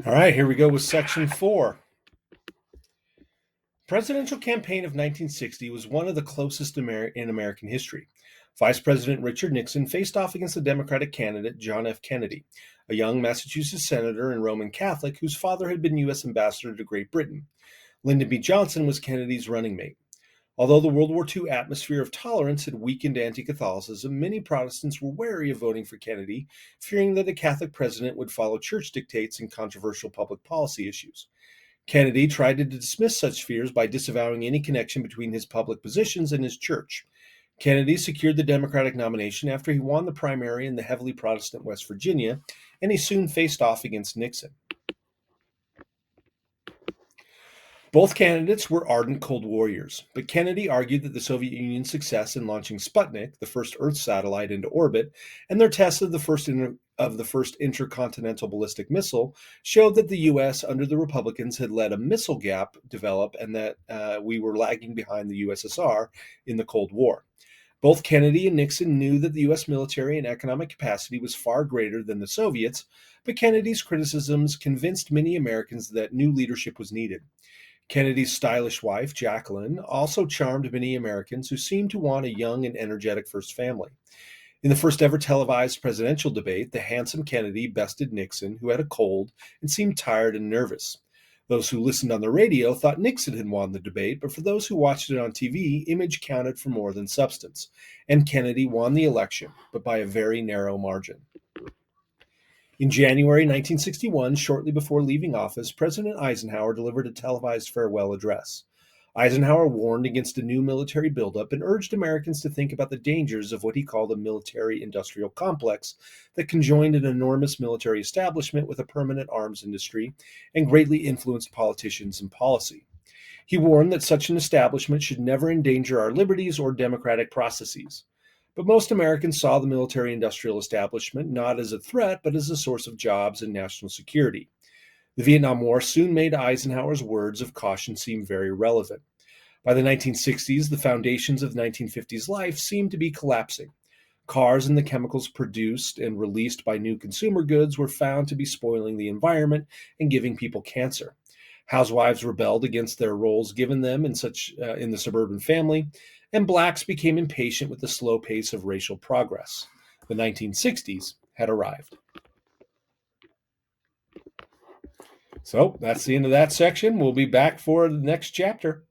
All right, here we go with section 4. Presidential campaign of 1960 was one of the closest in American history. Vice President Richard Nixon faced off against the Democratic candidate John F. Kennedy, a young Massachusetts senator and Roman Catholic whose father had been U.S. ambassador to Great Britain. Lyndon B. Johnson was Kennedy's running mate. Although the World War II atmosphere of tolerance had weakened anti-Catholicism, many Protestants were wary of voting for Kennedy, fearing that a Catholic president would follow church dictates in controversial public policy issues. Kennedy tried to dismiss such fears by disavowing any connection between his public positions and his church. Kennedy secured the Democratic nomination after he won the primary in the heavily Protestant West Virginia, and he soon faced off against Nixon. Both candidates were ardent Cold Warriors, but Kennedy argued that the Soviet Union's success in launching Sputnik, the first Earth satellite, into orbit, and their tests of the first intercontinental ballistic missile showed that the U.S. under the Republicans had let a missile gap develop and that we were lagging behind the USSR in the Cold War. Both Kennedy and Nixon knew that the U.S. military and economic capacity was far greater than the Soviets, but Kennedy's criticisms convinced many Americans that new leadership was needed. Kennedy's stylish wife, Jacqueline, also charmed many Americans who seemed to want a young and energetic first family. In the first ever televised presidential debate, the handsome Kennedy bested Nixon, who had a cold and seemed tired and nervous. Those who listened on the radio thought Nixon had won the debate, but for those who watched it on TV, image counted for more than substance, and Kennedy won the election, but by a very narrow margin. In January 1961, shortly before leaving office, President Eisenhower delivered a televised farewell address. Eisenhower warned against a new military buildup and urged Americans to think about the dangers of what he called a military-industrial complex that conjoined an enormous military establishment with a permanent arms industry and greatly influenced politicians and policy. He warned that such an establishment should never endanger our liberties or democratic processes. But most Americans saw the military-industrial establishment not as a threat, but as a source of jobs and national security. The Vietnam War soon made Eisenhower's words of caution seem very relevant. By the 1960s, the foundations of the 1950s life seemed to be collapsing. Cars and the chemicals produced and released by new consumer goods were found to be spoiling the environment and giving people cancer. Housewives rebelled against their roles given them in the suburban family, and blacks became impatient with the slow pace of racial progress. The 1960s had arrived. So that's the end of that section. We'll be back for the next chapter.